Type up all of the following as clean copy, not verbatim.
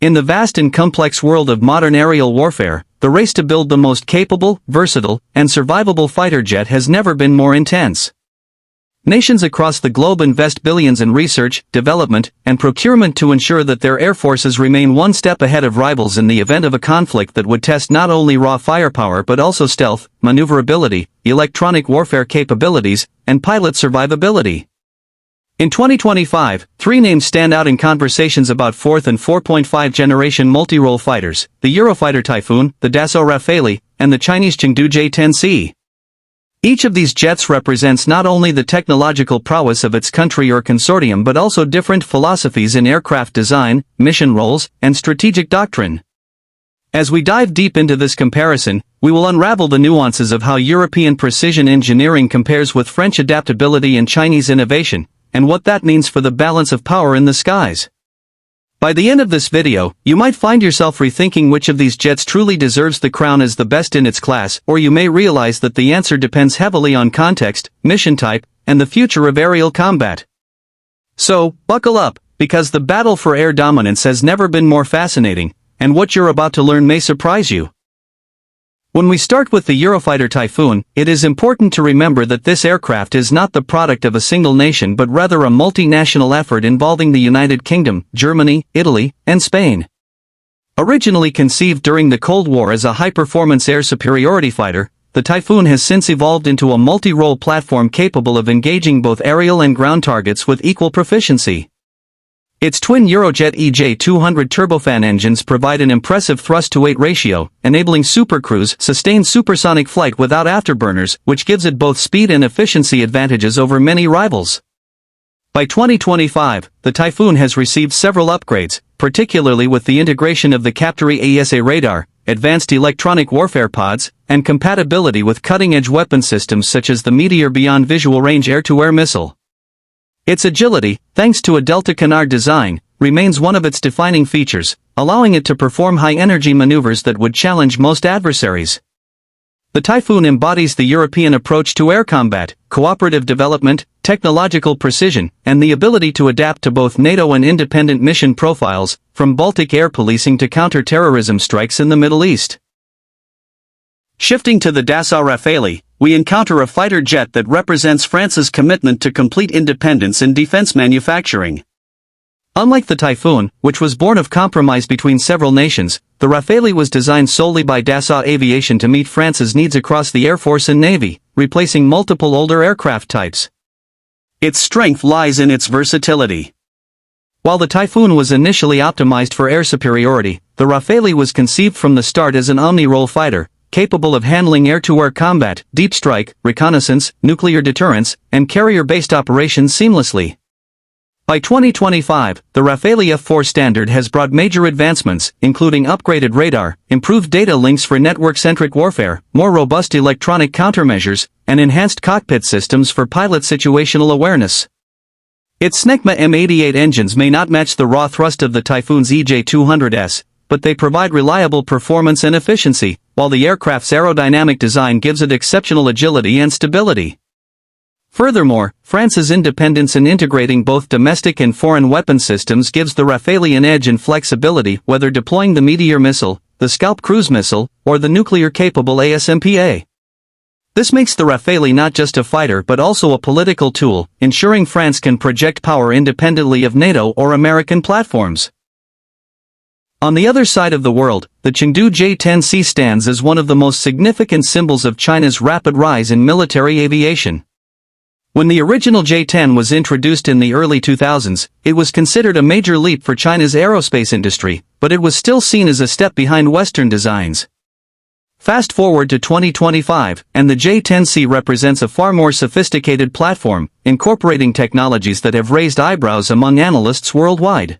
In the vast and complex world of modern aerial warfare, the race to build the most capable, versatile, and survivable fighter jet has never been more intense. Nations across the globe invest billions in research, development, and procurement to ensure that their air forces remain one step ahead of rivals in the event of a conflict that would test not only raw firepower but also stealth, maneuverability, electronic warfare capabilities, and pilot survivability. In 2025, three names stand out in conversations about 4th and 4.5 generation multirole fighters: the Eurofighter Typhoon, the Dassault Rafale, and the Chinese Chengdu J10C. Each of these jets represents not only the technological prowess of its country or consortium but also different philosophies in aircraft design, mission roles, and strategic doctrine. As we dive deep into this comparison, we will unravel the nuances of how European precision engineering compares with French adaptability and Chinese innovation, and what that means for the balance of power in the skies. By the end of this video, you might find yourself rethinking which of these jets truly deserves the crown as the best in its class, or you may realize that the answer depends heavily on context, mission type, and the future of aerial combat. So, buckle up, because the battle for air dominance has never been more fascinating, and what you're about to learn may surprise you. When we start with the Eurofighter Typhoon, it is important to remember that this aircraft is not the product of a single nation but rather a multinational effort involving the United Kingdom, Germany, Italy, and Spain. Originally conceived during the Cold War as a high-performance air superiority fighter, the Typhoon has since evolved into a multi-role platform capable of engaging both aerial and ground targets with equal proficiency. Its twin Eurojet EJ200 turbofan engines provide an impressive thrust-to-weight ratio, enabling supercruise sustained supersonic flight without afterburners, which gives it both speed and efficiency advantages over many rivals. By 2025, the Typhoon has received several upgrades, particularly with the integration of the Captor-E AESA radar, advanced electronic warfare pods, and compatibility with cutting-edge weapon systems such as the Meteor beyond visual range air-to-air missile. Its agility, thanks to a Delta canard design, remains one of its defining features, allowing it to perform high-energy maneuvers that would challenge most adversaries. The Typhoon embodies the European approach to air combat: cooperative development, technological precision, and the ability to adapt to both NATO and independent mission profiles, from Baltic air policing to counter-terrorism strikes in the Middle East. Shifting to the Dassault Rafale, we encounter a fighter jet that represents France's commitment to complete independence in defense manufacturing. Unlike the Typhoon, which was born of compromise between several nations, the Rafale was designed solely by Dassault Aviation to meet France's needs across the Air Force and Navy, replacing multiple older aircraft types. Its strength lies in its versatility. While the Typhoon was initially optimized for air superiority, the Rafale was conceived from the start as an omnirole fighter, capable of handling air-to-air combat, deep strike, reconnaissance, nuclear deterrence, and carrier-based operations seamlessly. By 2025, the Rafale F4 standard has brought major advancements, including upgraded radar, improved data links for network-centric warfare, more robust electronic countermeasures, and enhanced cockpit systems for pilot situational awareness. Its SNECMA M88 engines may not match the raw thrust of the Typhoon's EJ200S, but they provide reliable performance and efficiency, while the aircraft's aerodynamic design gives it exceptional agility and stability. Furthermore, France's independence in integrating both domestic and foreign weapon systems gives the Rafale an edge in flexibility, whether deploying the Meteor missile, the SCALP cruise missile, or the nuclear-capable ASMPA. This makes the Rafale not just a fighter but also a political tool, ensuring France can project power independently of NATO or American platforms. On the other side of the world, the Chengdu J10C stands as one of the most significant symbols of China's rapid rise in military aviation. When the original J-10 was introduced in the early 2000s, it was considered a major leap for China's aerospace industry, but it was still seen as a step behind Western designs. Fast forward to 2025, and the J10C represents a far more sophisticated platform, incorporating technologies that have raised eyebrows among analysts worldwide.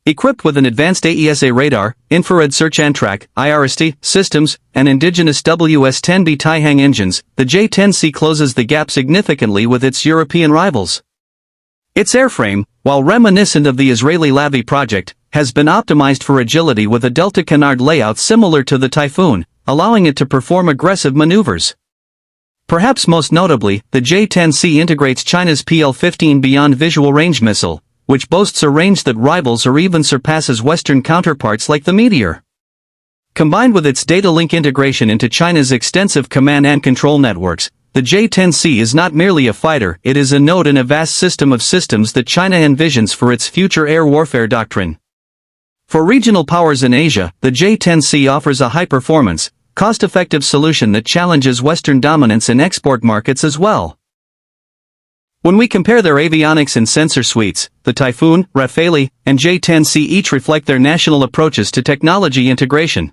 Equipped with an advanced AESA radar, infrared search and track, IRST, systems, and indigenous WS-10B Taihang engines, the J10C closes the gap significantly with its European rivals. Its airframe, while reminiscent of the Israeli Lavi project, has been optimized for agility with a Delta canard layout similar to the Typhoon, allowing it to perform aggressive maneuvers. Perhaps most notably, the J10C integrates China's PL-15 Beyond Visual Range missile, which boasts a range that rivals or even surpasses Western counterparts like the Meteor. Combined with its data link integration into China's extensive command and control networks, the J-10C is not merely a fighter, it is a node in a vast system of systems that China envisions for its future air warfare doctrine. For regional powers in Asia, the J-10C offers a high-performance, cost-effective solution that challenges Western dominance in export markets as well. When we compare their avionics and sensor suites, the Typhoon, Rafale, and J-10C each reflect their national approaches to technology integration.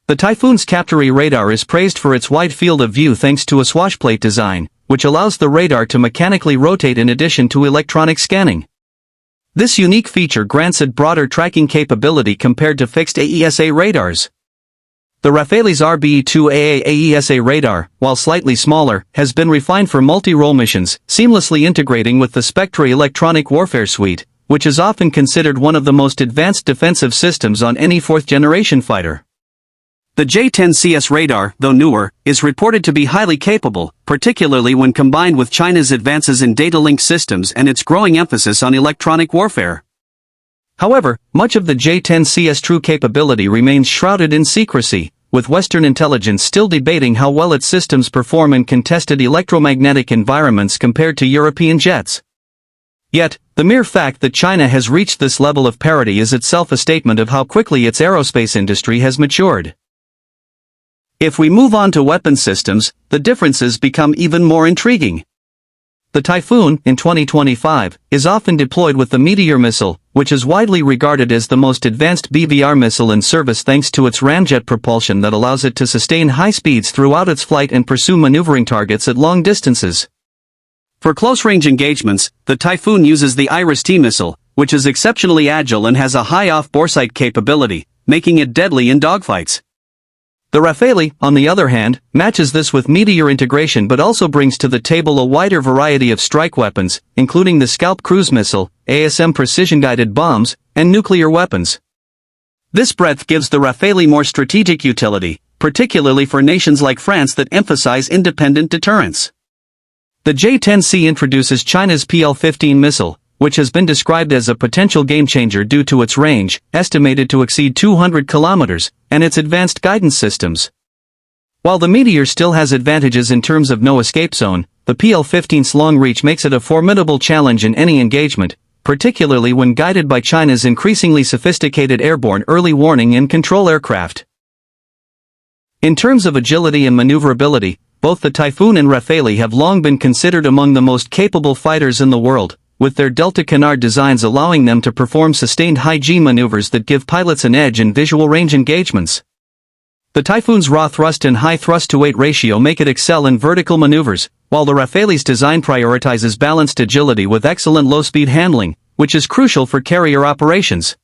The Typhoon's Captor-E radar is praised for its wide field of view thanks to a swashplate design, which allows the radar to mechanically rotate in addition to electronic scanning. This unique feature grants it broader tracking capability compared to fixed AESA radars. The Rafale's RBE2-AA AESA radar, while slightly smaller, has been refined for multirole missions, seamlessly integrating with the SPECTRA electronic warfare suite, which is often considered one of the most advanced defensive systems on any fourth-generation fighter. The J-10CS radar, though newer, is reported to be highly capable, particularly when combined with China's advances in data link systems and its growing emphasis on electronic warfare. However, much of the J-10C's true capability remains shrouded in secrecy, with Western intelligence still debating how well its systems perform in contested electromagnetic environments compared to European jets. Yet, the mere fact that China has reached this level of parity is itself a statement of how quickly its aerospace industry has matured. If we move on to weapon systems, the differences become even more intriguing. The Typhoon, in 2025, is often deployed with the Meteor missile, which is widely regarded as the most advanced BVR missile in service thanks to its ramjet propulsion that allows it to sustain high speeds throughout its flight and pursue maneuvering targets at long distances. For close-range engagements, the Typhoon uses the Iris-T missile, which is exceptionally agile and has a high off-boresight capability, making it deadly in dogfights. The Rafale, on the other hand, matches this with Meteor integration but also brings to the table a wider variety of strike weapons, including the SCALP cruise missile, ASM precision-guided bombs, and nuclear weapons. This breadth gives the Rafale more strategic utility, particularly for nations like France that emphasize independent deterrence. The J-10C introduces China's PL-15 missile, which has been described as a potential game-changer due to its range, estimated to exceed 200 kilometers, and its advanced guidance systems. While the Meteor still has advantages in terms of no escape zone, the PL-15's long reach makes it a formidable challenge in any engagement, particularly when guided by China's increasingly sophisticated airborne early warning and control aircraft. In terms of agility and maneuverability, both the Typhoon and Rafale have long been considered among the most capable fighters in the world, with their Delta Canard designs allowing them to perform sustained high-G maneuvers that give pilots an edge in visual range engagements. The Typhoon's raw thrust and high thrust-to-weight ratio make it excel in vertical maneuvers, while the Rafale's design prioritizes balanced agility with excellent low-speed handling, which is crucial for carrier operations.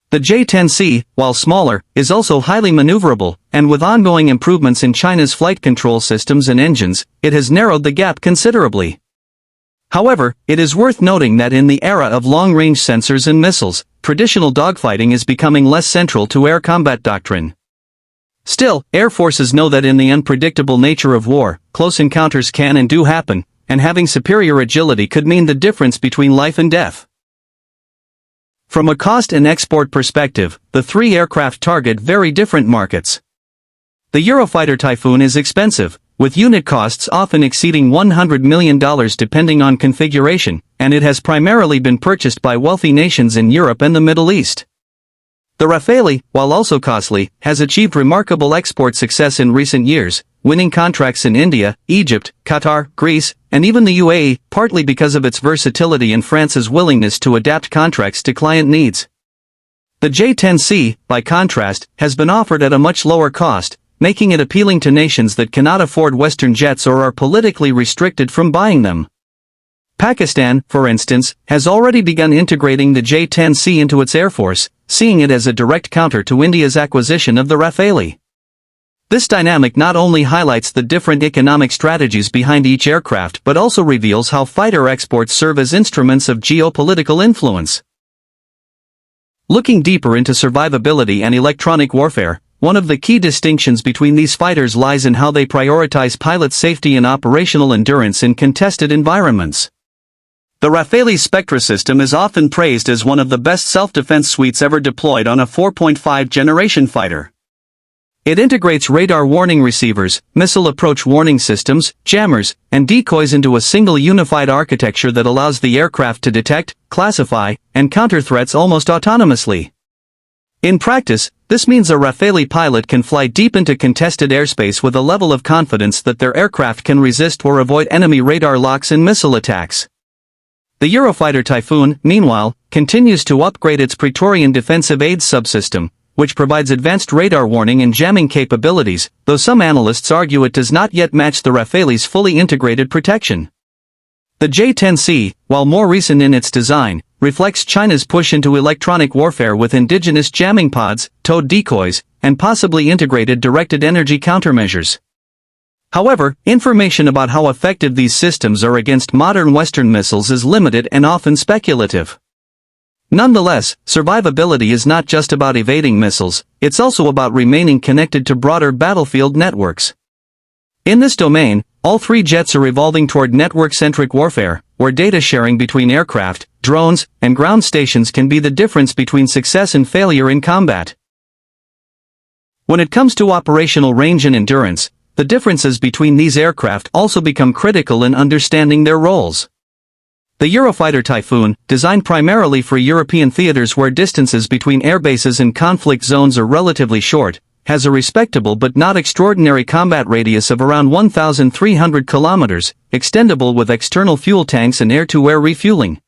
The J-10C, while smaller, is also highly maneuverable, and with ongoing improvements in China's flight control systems and engines, it has narrowed the gap considerably. However, it is worth noting that in the era of long-range sensors and missiles, traditional dogfighting is becoming less central to air combat doctrine. Still, air forces know that in the unpredictable nature of war, close encounters can and do happen, and having superior agility could mean the difference between life and death. From a cost and export perspective, the three aircraft target very different markets. The Eurofighter Typhoon is expensive, with unit costs often exceeding $100 million depending on configuration, and it has primarily been purchased by wealthy nations in Europe and the Middle East. The Rafale, while also costly, has achieved remarkable export success in recent years, winning contracts in India, Egypt, Qatar, Greece, and even the UAE, partly because of its versatility and France's willingness to adapt contracts to client needs. The J-10C, by contrast, has been offered at a much lower cost, making it appealing to nations that cannot afford Western jets or are politically restricted from buying them. Pakistan, for instance, has already begun integrating the J-10C into its air force, seeing it as a direct counter to India's acquisition of the Rafale. This dynamic not only highlights the different economic strategies behind each aircraft but also reveals how fighter exports serve as instruments of geopolitical influence. Looking deeper into survivability and electronic warfare, one of the key distinctions between these fighters lies in how they prioritize pilot safety and operational endurance in contested environments. The Rafale SPECTRA system is often praised as one of the best self-defense suites ever deployed on a 4.5 generation fighter. It integrates radar warning receivers, missile approach warning systems, jammers, and decoys into a single unified architecture that allows the aircraft to detect, classify, and counter threats almost autonomously. In practice, this means a Rafale pilot can fly deep into contested airspace with a level of confidence that their aircraft can resist or avoid enemy radar locks and missile attacks. The Eurofighter Typhoon, meanwhile, continues to upgrade its Praetorian defensive aids subsystem, which provides advanced radar warning and jamming capabilities, though some analysts argue it does not yet match the Rafale's fully integrated protection. The J10C, while more recent in its design, reflects China's push into electronic warfare with indigenous jamming pods, towed decoys, and possibly integrated directed energy countermeasures. However, information about how effective these systems are against modern Western missiles is limited and often speculative. Nonetheless, survivability is not just about evading missiles, it's also about remaining connected to broader battlefield networks. In this domain, all three jets are evolving toward network-centric warfare, where data sharing between aircraft, drones, and ground stations can be the difference between success and failure in combat. When it comes to operational range and endurance, the differences between these aircraft also become critical in understanding their roles. The Eurofighter Typhoon, designed primarily for European theaters where distances between airbases and conflict zones are relatively short, has a respectable but not extraordinary combat radius of around 1,300 kilometers, extendable with external fuel tanks and air-to-air refueling.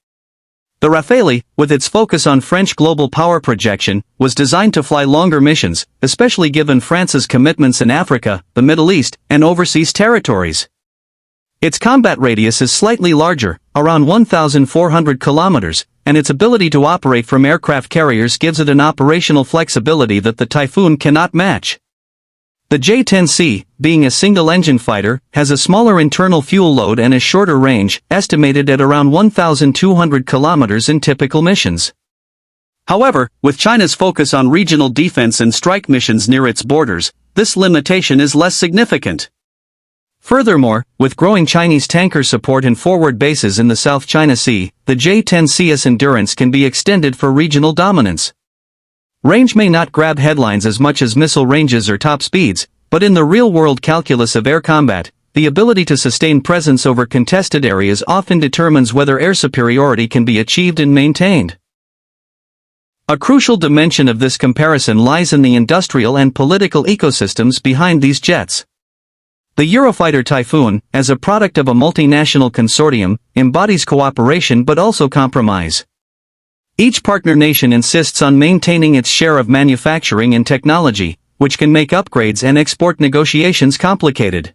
The Rafale, with its focus on French global power projection, was designed to fly longer missions, especially given France's commitments in Africa, the Middle East, and overseas territories. Its combat radius is slightly larger, around 1,400 kilometers, and its ability to operate from aircraft carriers gives it an operational flexibility that the Typhoon cannot match. The J10C, being a single-engine fighter, has a smaller internal fuel load and a shorter range, estimated at around 1,200 kilometers in typical missions. However, with China's focus on regional defense and strike missions near its borders, this limitation is less significant. Furthermore, with growing Chinese tanker support and forward bases in the South China Sea, the J10C's endurance can be extended for regional dominance. Range may not grab headlines as much as missile ranges or top speeds, but in the real-world calculus of air combat, the ability to sustain presence over contested areas often determines whether air superiority can be achieved and maintained. A crucial dimension of this comparison lies in the industrial and political ecosystems behind these jets. The Eurofighter Typhoon, as a product of a multinational consortium, embodies cooperation but also compromise. Each partner nation insists on maintaining its share of manufacturing and technology, which can make upgrades and export negotiations complicated.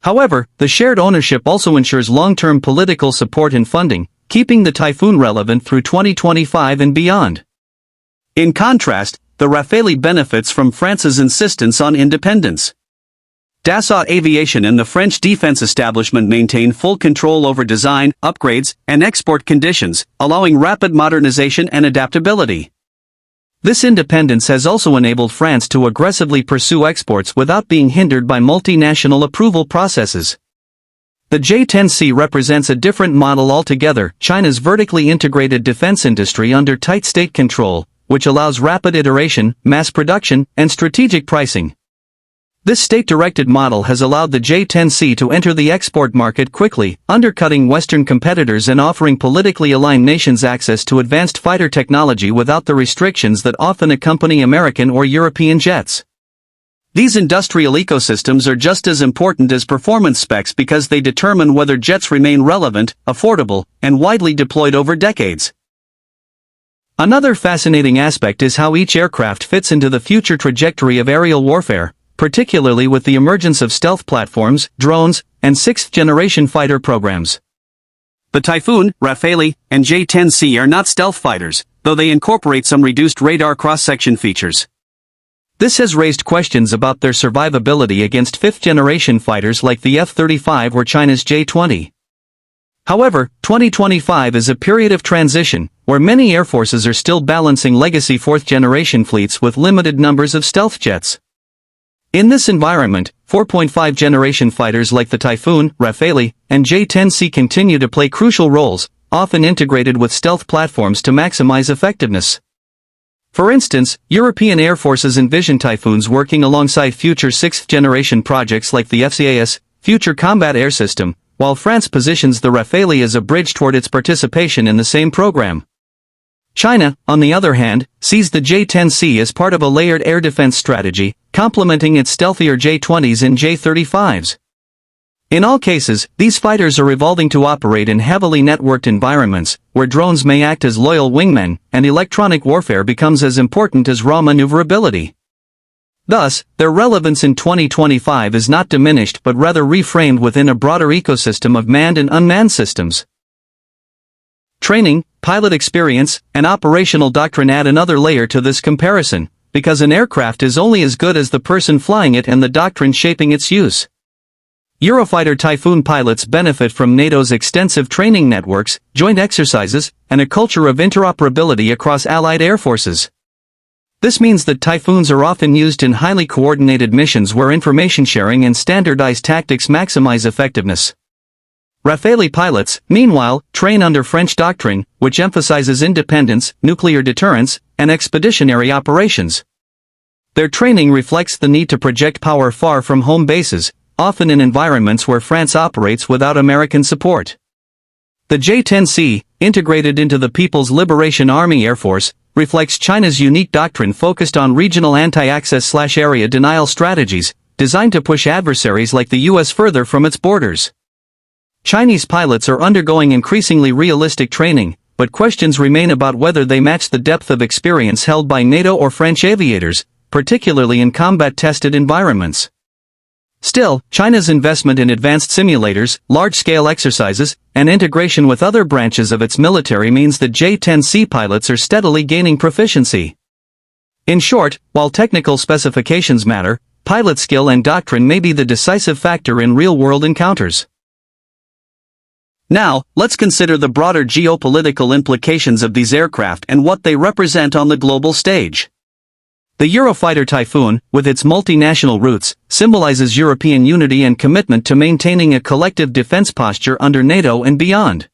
However, the shared ownership also ensures long-term political support and funding, keeping the Typhoon relevant through 2025 and beyond. In contrast, the Rafale benefits from France's insistence on independence. Dassault Aviation and the French defense establishment maintain full control over design, upgrades, and export conditions, allowing rapid modernization and adaptability. This independence has also enabled France to aggressively pursue exports without being hindered by multinational approval processes. The J10C represents a different model altogether, China's vertically integrated defense industry under tight state control, which allows rapid iteration, mass production, and strategic pricing. This state-directed model has allowed the J10C to enter the export market quickly, undercutting Western competitors and offering politically aligned nations access to advanced fighter technology without the restrictions that often accompany American or European jets. These industrial ecosystems are just as important as performance specs because they determine whether jets remain relevant, affordable, and widely deployed over decades. Another fascinating aspect is how each aircraft fits into the future trajectory of aerial warfare, particularly with the emergence of stealth platforms, drones, and sixth-generation fighter programs. The Typhoon, Rafale, and J10C are not stealth fighters, though they incorporate some reduced radar cross-section features. This has raised questions about their survivability against fifth-generation fighters like the F-35 or China's J-20. However, 2025 is a period of transition, where many air forces are still balancing legacy fourth-generation fleets with limited numbers of stealth jets. In this environment, 4.5 generation fighters like the Typhoon, Rafale, and J10C continue to play crucial roles, often integrated with stealth platforms to maximize effectiveness. For instance, European air forces envision Typhoons working alongside future sixth-generation projects like the FCAS, Future Combat Air System, while France positions the Rafale as a bridge toward its participation in the same program. China, on the other hand, sees the J-10C as part of a layered air defense strategy, complementing its stealthier J-20s and J-35s. In all cases, these fighters are evolving to operate in heavily networked environments, where drones may act as loyal wingmen, and electronic warfare becomes as important as raw maneuverability. Thus, their relevance in 2025 is not diminished but rather reframed within a broader ecosystem of manned and unmanned systems. Training, pilot experience, and operational doctrine add another layer to this comparison, because an aircraft is only as good as the person flying it and the doctrine shaping its use. Eurofighter Typhoon pilots benefit from NATO's extensive training networks, joint exercises, and a culture of interoperability across allied air forces. This means that Typhoons are often used in highly coordinated missions where information sharing and standardized tactics maximize effectiveness. Rafale pilots, meanwhile, train under French doctrine, which emphasizes independence, nuclear deterrence, and expeditionary operations. Their training reflects the need to project power far from home bases, often in environments where France operates without American support. The J-10C, integrated into the People's Liberation Army Air Force, reflects China's unique doctrine focused on regional anti-access/area denial strategies, designed to push adversaries like the US further from its borders. Chinese pilots are undergoing increasingly realistic training, but questions remain about whether they match the depth of experience held by NATO or French aviators, particularly in combat-tested environments. Still, China's investment in advanced simulators, large-scale exercises, and integration with other branches of its military means that J-10C pilots are steadily gaining proficiency. In short, while technical specifications matter, pilot skill and doctrine may be the decisive factor in real-world encounters. Now, let's consider the broader geopolitical implications of these aircraft and what they represent on the global stage. The Eurofighter Typhoon, with its multinational roots, symbolizes European unity and commitment to maintaining a collective defense posture under NATO and beyond.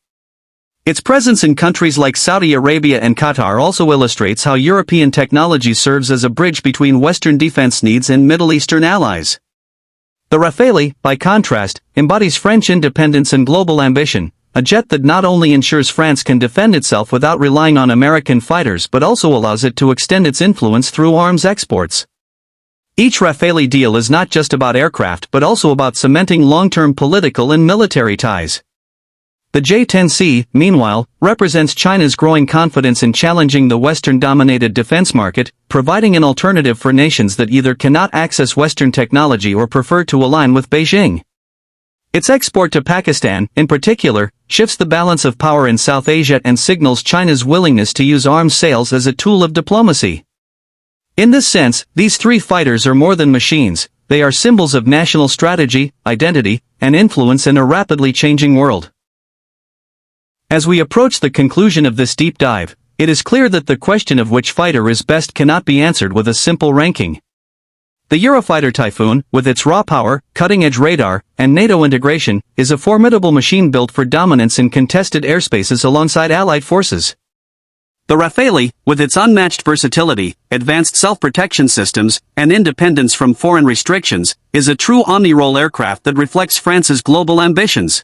Its presence in countries like Saudi Arabia and Qatar also illustrates how European technology serves as a bridge between Western defense needs and Middle Eastern allies. The Rafale, by contrast, embodies French independence and global ambition, a jet that not only ensures France can defend itself without relying on American fighters but also allows it to extend its influence through arms exports. Each Rafale deal is not just about aircraft but also about cementing long-term political and military ties. The J-10C, meanwhile, represents China's growing confidence in challenging the Western-dominated defense market, providing an alternative for nations that either cannot access Western technology or prefer to align with Beijing. Its export to Pakistan, in particular, shifts the balance of power in South Asia and signals China's willingness to use arms sales as a tool of diplomacy. In this sense, these three fighters are more than machines, they are symbols of national strategy, identity, and influence in a rapidly changing world. As we approach the conclusion of this deep dive, it is clear that the question of which fighter is best cannot be answered with a simple ranking. The Eurofighter Typhoon, with its raw power, cutting-edge radar, and NATO integration, is a formidable machine built for dominance in contested airspaces alongside Allied forces. The Rafale, with its unmatched versatility, advanced self-protection systems, and independence from foreign restrictions, is a true omnirole aircraft that reflects France's global ambitions.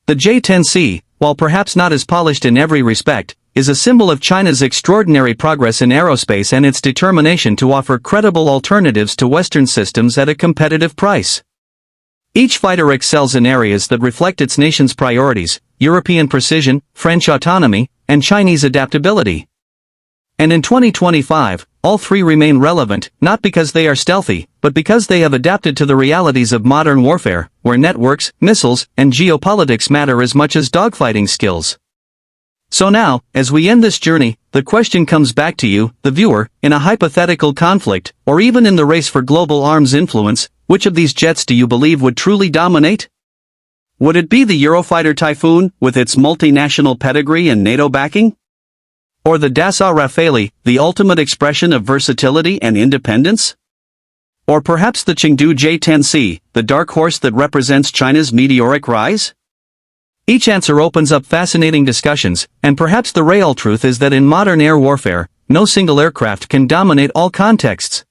The J-10C, while perhaps not as polished in every respect, is a symbol of China's extraordinary progress in aerospace and its determination to offer credible alternatives to Western systems at a competitive price. Each fighter excels in areas that reflect its nation's priorities: European precision, French autonomy, and Chinese adaptability. And in 2025, all three remain relevant, not because they are stealthy, but because they have adapted to the realities of modern warfare, where networks, missiles, and geopolitics matter as much as dogfighting skills. So now, as we end this journey, the question comes back to you, the viewer, in a hypothetical conflict, or even in the race for global arms influence, which of these jets do you believe would truly dominate? Would it be the Eurofighter Typhoon, with its multinational pedigree and NATO backing? Or the Dassault Rafale, the ultimate expression of versatility and independence? Or perhaps the Chengdu J10C, the dark horse that represents China's meteoric rise? Each answer opens up fascinating discussions, and perhaps the real truth is that in modern air warfare, no single aircraft can dominate all contexts.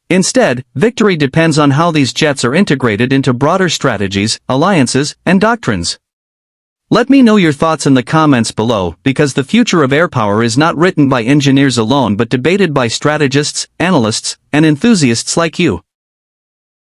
Instead, victory depends on how these jets are integrated into broader strategies, alliances, and doctrines. Let me know your thoughts in the comments below, because the future of air power is not written by engineers alone but debated by strategists, analysts, and enthusiasts like you.